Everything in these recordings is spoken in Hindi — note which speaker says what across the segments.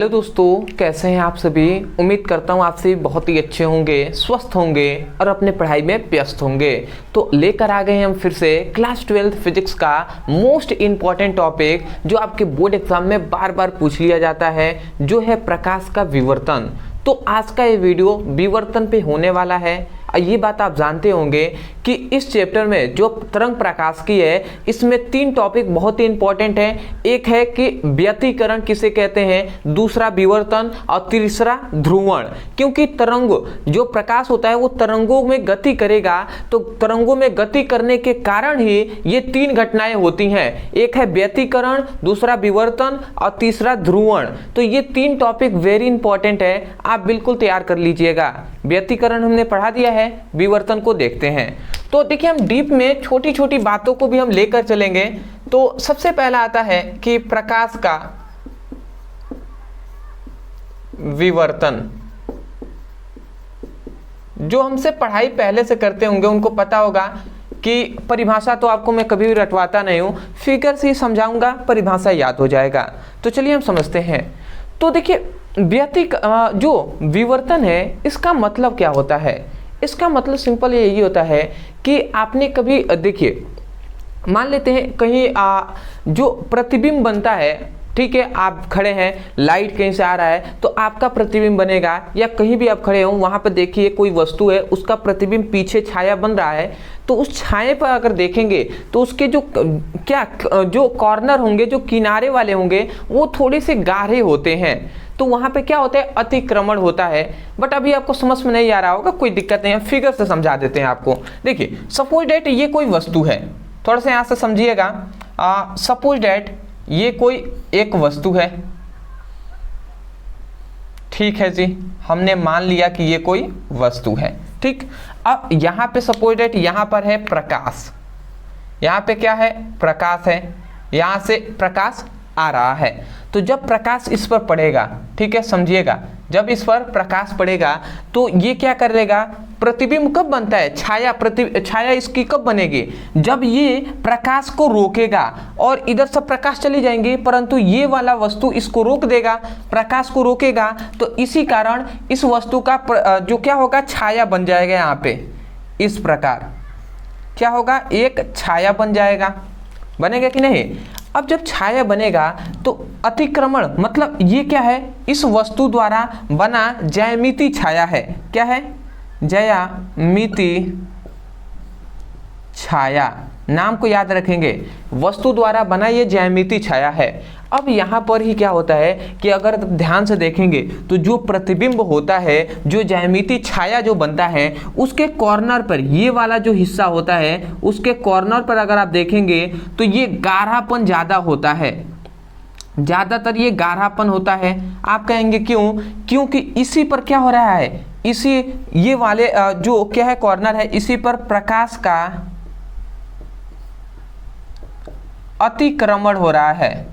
Speaker 1: हेलो दोस्तों, कैसे हैं आप सभी। उम्मीद करता हूँ आप सभी बहुत ही अच्छे होंगे, स्वस्थ होंगे और अपने पढ़ाई में व्यस्त होंगे। तो लेकर आ गए हैं हम फिर से क्लास 12 फिजिक्स का मोस्ट इम्पॉर्टेंट टॉपिक जो आपके बोर्ड एग्जाम में बार बार पूछ लिया जाता है, जो है प्रकाश का विवर्तन। तो आज का ये वीडियो विवर्तन पे होने वाला है। ये बात आप जानते होंगे कि इस चैप्टर में जो तरंग प्रकाश की है, इसमें 3 टॉपिक बहुत ही इंपॉर्टेंट हैं। एक है कि व्यतिकरण किसे कहते हैं, दूसरा विवर्तन और तीसरा ध्रुवण। क्योंकि तरंग जो प्रकाश होता है वो तरंगों में गति करेगा, तो तरंगों में गति करने के कारण ही ये 3 घटनाएं होती हैं। एक है व्यतिकरण, दूसरा विवर्तन और तीसरा ध्रुवण। तो ये 3 टॉपिक वेरी इंपॉर्टेंट है, आप बिल्कुल तैयार कर लीजिएगा। व्यतिकरण हमने पढ़ा दिया है, विवर्तन को देखते हैं। तो देखिए, हम डीप में छोटी छोटी बातों को भी हम लेकर चलेंगे। तो सबसे पहला आता है कि प्रकाश का विवर्तन। जो हमसे पढ़ाई पहले से करते होंगे उनको पता होगा कि परिभाषा तो आपको मैं कभी भी रटवाता नहीं हूं, फिगर से ही समझाऊंगा, परिभाषा याद हो जाएगा। तो चलिए हम समझते हैं। तो देखिए, जो विवर्तन है इसका मतलब क्या होता है। इसका मतलब सिंपल यही होता है कि आपने कभी देखिए, मान लेते हैं कहीं जो प्रतिबिंब बनता है, ठीक है, आप खड़े हैं, लाइट कहीं से आ रहा है तो आपका प्रतिबिंब बनेगा, या कहीं भी आप खड़े हो वहां पर देखिए कोई वस्तु है, उसका प्रतिबिंब पीछे छाया बन रहा है, तो उस छाये पर अगर देखेंगे तो उसके जो कॉर्नर होंगे, जो किनारे वाले होंगे, वो थोड़े से गाढ़े होते हैं। तो वहां पे क्या होता है, अतिक्रमण होता है। बट अभी आपको समझ में नहीं आ रहा होगा, कोई दिक्कत नहीं है, फिगर से समझा देते हैं आपको। देखिए, सपोज डेट ये कोई वस्तु है, थोड़ा सा यहां से समझिएगा। सपोज डेट ये कोई एक वस्तु है, ठीक है जी, हमने मान लिया कि ये कोई वस्तु है, ठीक। अब यहां पे सपोज डेट यहां पर है प्रकाश, यहां पे क्या है, प्रकाश है, यहां से प्रकाश आ रहा है। तो जब प्रकाश इस पर पड़ेगा, ठीक है, समझिएगा, जब इस पर प्रकाश पड़ेगा तो ये क्या करेगा, प्रतिबिंब कब बनता है, छाया इसकी कब बनेगी, जब ये प्रकाश को रोकेगा और इधर सब प्रकाश चली जाएंगे, परंतु ये वाला वस्तु इसको रोक देगा, प्रकाश को रोकेगा। तो इसी कारण इस वस्तु का जो क्या होगा, छाया बन जाएगा। यहाँ पे इस प्रकार क्या होगा, एक छाया बन जाएगा, बनेगा कि नहीं। अब जब छाया बनेगा तो अतिक्रमण मतलब ये क्या है, इस वस्तु द्वारा बना ज्यामिति छाया है। क्या है, ज्यामिति छाया, नाम को याद रखेंगे, वस्तु द्वारा बना ये ज्यामिति छाया है। अब यहाँ पर ही क्या होता है कि अगर ध्यान से देखेंगे तो जो प्रतिबिंब होता है, जो ज्यामिति छाया जो बनता है, उसके कॉर्नर पर ये वाला जो हिस्सा होता है, उसके कॉर्नर पर अगर आप देखेंगे तो ये गाढ़ापन ज़्यादा होता है, ज़्यादातर ये गाढ़ापन होता है। आप कहेंगे क्यों, क्योंकि इसी पर क्या हो रहा है, इसी ये वाले जो क्या है कॉर्नर है, इसी पर प्रकाश का अतिक्रमण हो रहा है,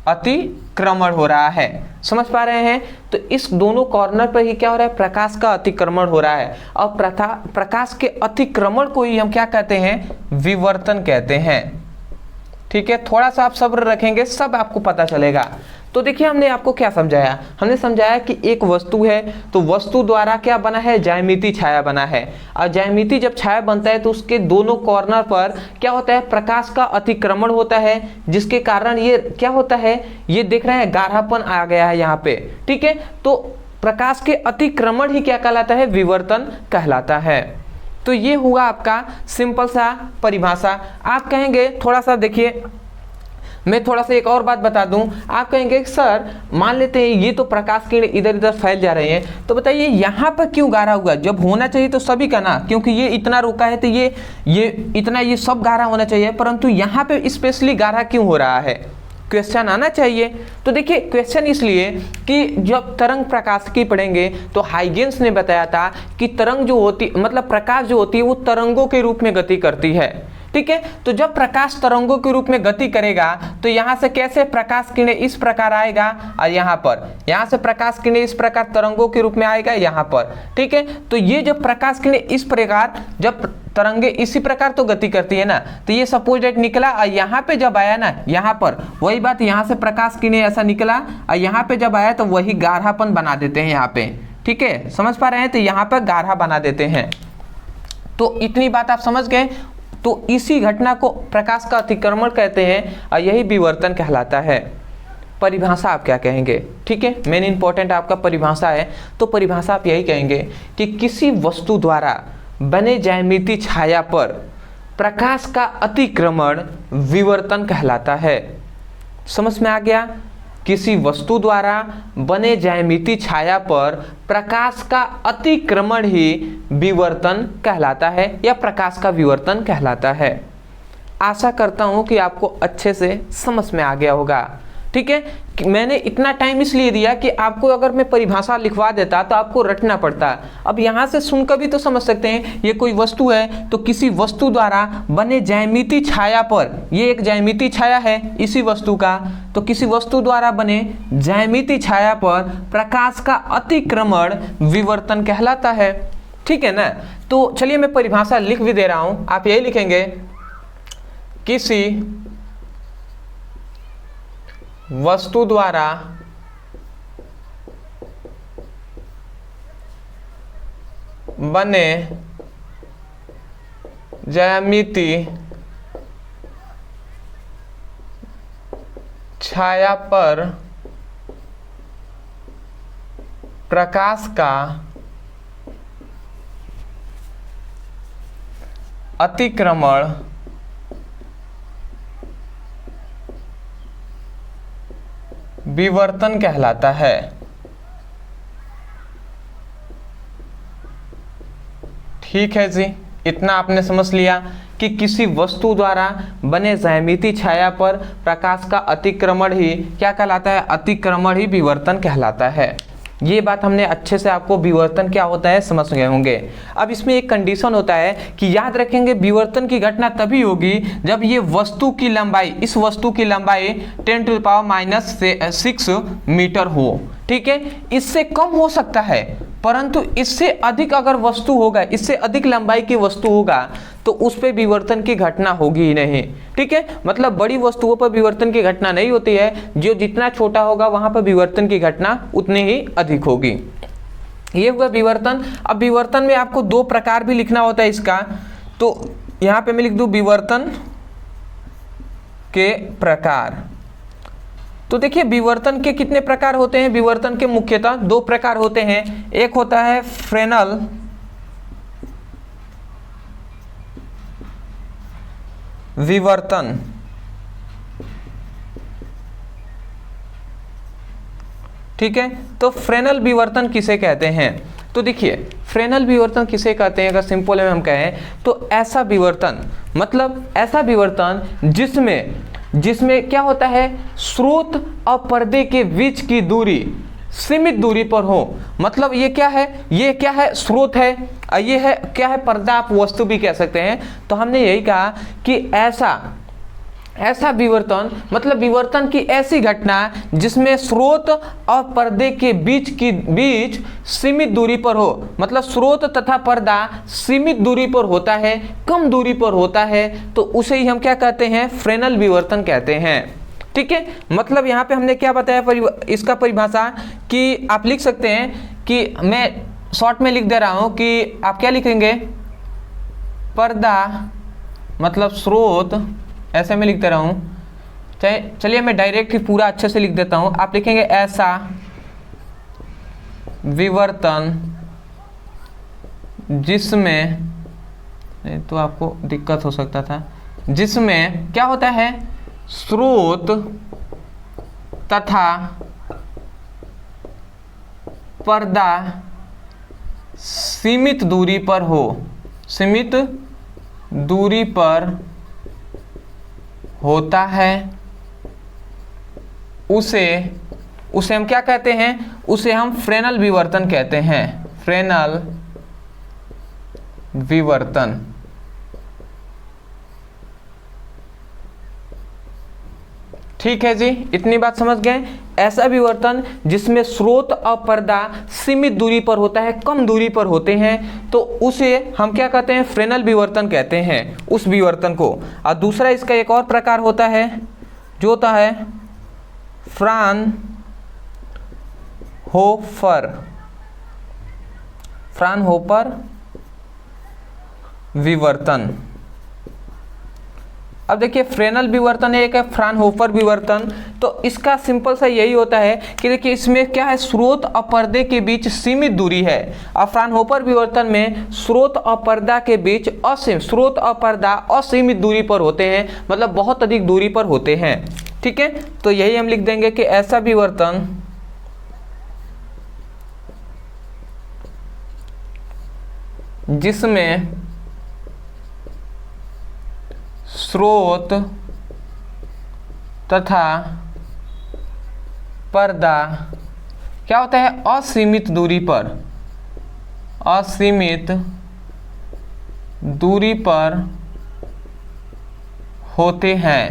Speaker 1: अतिक्रमण हो रहा है। समझ पा रहे हैं। तो इस दोनों कॉर्नर पर ही क्या हो रहा है, प्रकाश का अतिक्रमण हो रहा है। और प्रकाश के अतिक्रमण को ही हम क्या कहते हैं, विवर्तन कहते हैं। ठीक है, थोड़ा सा आप सब्र रखेंगे, सब आपको पता चलेगा। तो देखिए, हमने आपको क्या समझाया, हमने समझाया कि एक वस्तु है तो वस्तु द्वारा क्या बना है, ज्यामिति छाया बना है। और ज्यामिति जब छाया बनता है तो उसके दोनों कॉर्नर पर क्या होता है, प्रकाश का अतिक्रमण होता है, जिसके कारण ये क्या होता है, ये देख रहे हैं गाढ़ापन आ गया है यहाँ पे। ठीक है, तो प्रकाश के अतिक्रमण ही क्या कहलाता है, विवर्तन कहलाता है। तो ये हुआ आपका सिंपल सा परिभाषा। आप कहेंगे थोड़ा सा देखिए, मैं थोड़ा सा एक और बात बता दूं। आप कहेंगे सर मान लेते हैं ये तो प्रकाश किरण इधर इधर फैल जा रहे हैं, तो बताइए यहाँ पर क्यों गाढ़ा हुआ, जब होना चाहिए तो सभी का ना, क्योंकि ये इतना रुका है तो ये इतना ये सब गाढ़ा होना चाहिए, परंतु यहाँ पे स्पेशली गाढ़ा क्यों हो रहा है, क्वेश्चन आना चाहिए। तो देखिए, क्वेश्चन इसलिए कि जब तरंग प्रकाश की पढ़ेंगे तो हाइगेंस ने बताया था कि तरंग जो होती मतलब प्रकाश जो होती है वो तरंगों के रूप में गति करती है। ठीक है। तो जब प्रकाश तरंगों के रूप में गति करेगा तो यहाँ से कैसे प्रकाश किरणें इस प्रकार आएगा और यहाँ से प्रकाश किरणें इस प्रकार तरंगों के रूप में आएगा यहाँ पर, ठीक है। तो ये जब प्रकाश किरणें इस प्रकार, जब तरंगे इसी प्रकार तो गति करती है ना, तो ये सपोज डेट निकला और यहाँ पे जब आया ना, यहाँ पर वही बात, यहाँ से प्रकाश किरणें ऐसा निकला और यहाँ पे जब आया तो वही गाढ़ापन बना देते हैं यहाँ पे, ठीक है। समझ पा रहे हैं? तो यहाँ पर गाढ़ा बना देते हैं। तो इतनी बात आप समझ गए। तो इसी घटना को प्रकाश का अतिक्रमण कहते हैं और यही विवर्तन कहलाता है। परिभाषा आप क्या कहेंगे? ठीक है, मेन इंपॉर्टेंट आपका परिभाषा है। तो परिभाषा आप यही कहेंगे कि किसी वस्तु द्वारा बने ज्यामितीय छाया पर प्रकाश का अतिक्रमण विवर्तन कहलाता है। समझ में आ गया? किसी वस्तु द्वारा बने ज्यामितीय छाया पर प्रकाश का अतिक्रमण ही विवर्तन कहलाता है या प्रकाश का विवर्तन कहलाता है। आशा करता हूं कि आपको अच्छे से समझ में आ गया होगा, ठीक है। मैंने इतना टाइम इसलिए दिया कि आपको अगर मैं परिभाषा लिखवा देता तो आपको रटना पड़ता। अब यहाँ से सुनकर भी तो समझ सकते हैं, ये कोई वस्तु है तो किसी वस्तु द्वारा बने ज्यामितीय छाया पर, ये एक ज्यामितीय छाया है इसी वस्तु का, तो किसी वस्तु द्वारा बने ज्यामितीय छाया पर प्रकाश का अतिक्रमण विवर्तन कहलाता है, ठीक है ना। तो चलिए मैं परिभाषा लिख भी दे रहा हूँ, आप यही लिखेंगे, किसी वस्तु द्वारा बने ज्यामितीय छाया पर प्रकाश का अतिक्रमण विवर्तन कहलाता है। ठीक है जी, इतना आपने समझ लिया कि किसी वस्तु द्वारा बने ज्यामितीय छाया पर प्रकाश का अतिक्रमण ही क्या कहलाता है? अतिक्रमण ही विवर्तन कहलाता है। ये बात हमने अच्छे से आपको विवर्तन क्या होता है समझ गए होंगे। अब इसमें एक कंडीशन होता है कि याद रखेंगे, विवर्तन की घटना तभी होगी जब ये वस्तु की लंबाई, इस वस्तु की लंबाई 10⁻⁻6 मीटर हो, ठीक है। इससे कम हो सकता है, परंतु इससे अधिक अगर वस्तु होगा, इससे अधिक लंबाई की वस्तु होगा तो उस पर विवर्तन की घटना होगी ही नहीं, ठीक है। मतलब बड़ी वस्तुओं पर विवर्तन की घटना नहीं होती है, जो जितना छोटा होगा वहां पर विवर्तन की घटना उतनी ही अधिक होगी। ये हुआ विवर्तन। अब विवर्तन में आपको दो प्रकार भी लिखना होता है इसका, तो यहाँ पे मैं लिख दूं विवर्तन के प्रकार। तो देखिए विवर्तन के कितने प्रकार होते हैं? विवर्तन के मुख्यतः दो प्रकार होते हैं। एक होता है फ्रेनल विवर्तन, ठीक है। तो फ्रेनल विवर्तन किसे कहते हैं? तो देखिए फ्रेनल विवर्तन किसे कहते हैं, अगर सिंपल में हम कहें तो ऐसा विवर्तन, मतलब ऐसा विवर्तन जिसमें क्या होता है, स्रोत और पर्दे के बीच की दूरी सीमित दूरी पर हो। मतलब ये क्या है, स्रोत है, और ये है क्या है, पर्दा, आप वस्तु भी कह सकते हैं। तो हमने यही कहा कि ऐसा विवर्तन, मतलब विवर्तन की ऐसी घटना जिसमें स्रोत और पर्दे के बीच सीमित दूरी पर हो। मतलब स्रोत तथा पर्दा सीमित दूरी पर होता है, कम दूरी पर होता है, तो उसे ही हम क्या कहते हैं? फ्रेनल विवर्तन कहते हैं, ठीक है। मतलब यहाँ पे हमने क्या बताया इसका परिभाषा, कि आप लिख सकते हैं कि मैं शॉर्ट में लिख दे रहा हूँ कि आप क्या लिखेंगे, पर्दा मतलब स्रोत, ऐसे में लिख दे रहा हूँ। चलिए मैं डायरेक्ट ही पूरा अच्छे से लिख देता हूँ। आप लिखेंगे ऐसा विवर्तन जिसमें, तो आपको दिक्कत हो सकता था, जिसमें क्या होता है, स्रोत तथा पर्दा सीमित दूरी पर हो, सीमित दूरी पर होता है, उसे हम क्या कहते हैं? उसे हम फ्रेनल विवर्तन कहते हैं। फ्रेनल विवर्तन, ठीक है जी, इतनी बात समझ गए। ऐसा विवर्तन जिसमें स्रोत और पर्दा सीमित दूरी पर होता है, कम दूरी पर होते हैं, तो उसे हम क्या कहते हैं, फ्रेनेल विवर्तन कहते हैं उस विवर्तन को। और दूसरा इसका एक और प्रकार होता है जो होता है फ्राउनहोफर विवर्तन। अब देखिए फ्रेनेल विवर्तन है, एक है फ्राउनहोफर विवर्तन। तो इसका सिंपल सा यही होता है कि देखिए इसमें क्या है, स्रोत और पर्दे के बीच सीमित दूरी है। और फ्राउनहोफर विवर्तन में स्रोत और पर्दा के बीच स्रोत और पर्दा असीमित दूरी पर होते हैं, मतलब बहुत अधिक दूरी पर होते हैं। ठीक है, तो यही हम लिख देंगे कि ऐसा विवर्तन जिसमें स्रोत तथा पर्दा क्या होता है, असीमित दूरी पर होते हैं,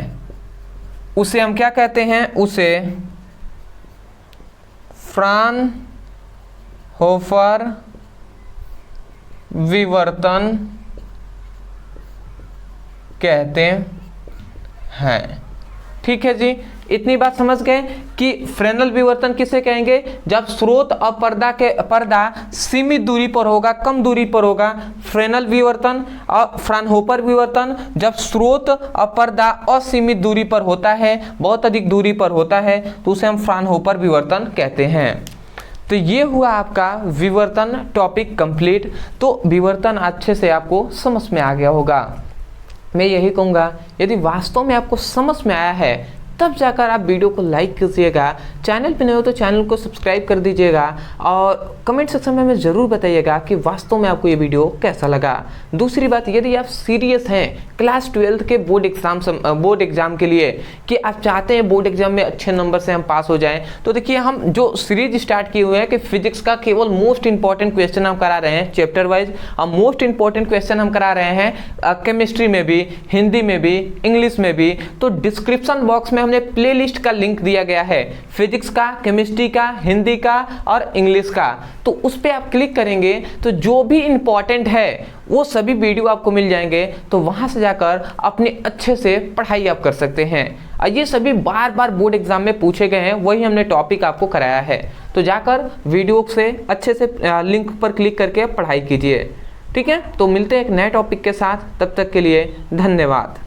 Speaker 1: उसे हम क्या कहते हैं, उसे फ्राउनहोफर विवर्तन कहते हैं। ठीक है जी, इतनी बात समझ गए कि फ्रेनेल विवर्तन किसे कहेंगे, जब स्रोत और पर्दा सीमित दूरी पर होगा, कम दूरी पर होगा, फ्रेनेल विवर्तन। और फ्राउनहोफर विवर्तन जब स्रोत और पर्दा असीमित दूरी पर होता है, बहुत अधिक दूरी पर होता है, तो उसे हम फ्राउनहोफर विवर्तन कहते हैं। तो ये हुआ आपका विवर्तन टॉपिक कंप्लीट। तो विवर्तन अच्छे से आपको समझ में आ गया होगा। मैं यही कहूँगा, यदि वास्तव में आपको समझ में आया है तब जाकर आप वीडियो को लाइक कीजिएगा, चैनल पे नए हो तो चैनल को सब्सक्राइब कर दीजिएगा, और कमेंट सेक्शन में हमें ज़रूर बताइएगा कि वास्तव में आपको ये वीडियो कैसा लगा। दूसरी बात, यदि आप सीरियस हैं क्लास 12 के बोर्ड एग्ज़ाम के लिए, कि आप चाहते हैं बोर्ड एग्जाम में अच्छे नंबर से हम पास हो जाएं, तो देखिए हम जो सीरीज स्टार्ट किए हुए हैं कि फिजिक्स का केवल मोस्ट इंपॉर्टेंट क्वेश्चन हम करा रहे हैं चैप्टर वाइज, और मोस्ट इंपॉर्टेंट क्वेश्चन हम करा रहे हैं केमिस्ट्री में भी, हिंदी में भी, इंग्लिश में भी। तो डिस्क्रिप्शन बॉक्स में हमने प्लेलिस्ट का लिंक दिया गया है, फिजिक्स का, केमिस्ट्री का, हिंदी का और इंग्लिश का। तो उस पर आप क्लिक करेंगे तो जो भी इंपॉर्टेंट है वो सभी वीडियो आपको मिल जाएंगे। तो वहां से जाकर अपने अच्छे से पढ़ाई आप कर सकते हैं। और ये सभी बार बार बोर्ड एग्जाम में पूछे गए हैं, वही हमने टॉपिक आपको कराया है। तो जाकर वीडियो से अच्छे से लिंक पर क्लिक करके पढ़ाई कीजिए। ठीक है, तो मिलते हैं एक नए टॉपिक के साथ, तब तक के लिए धन्यवाद।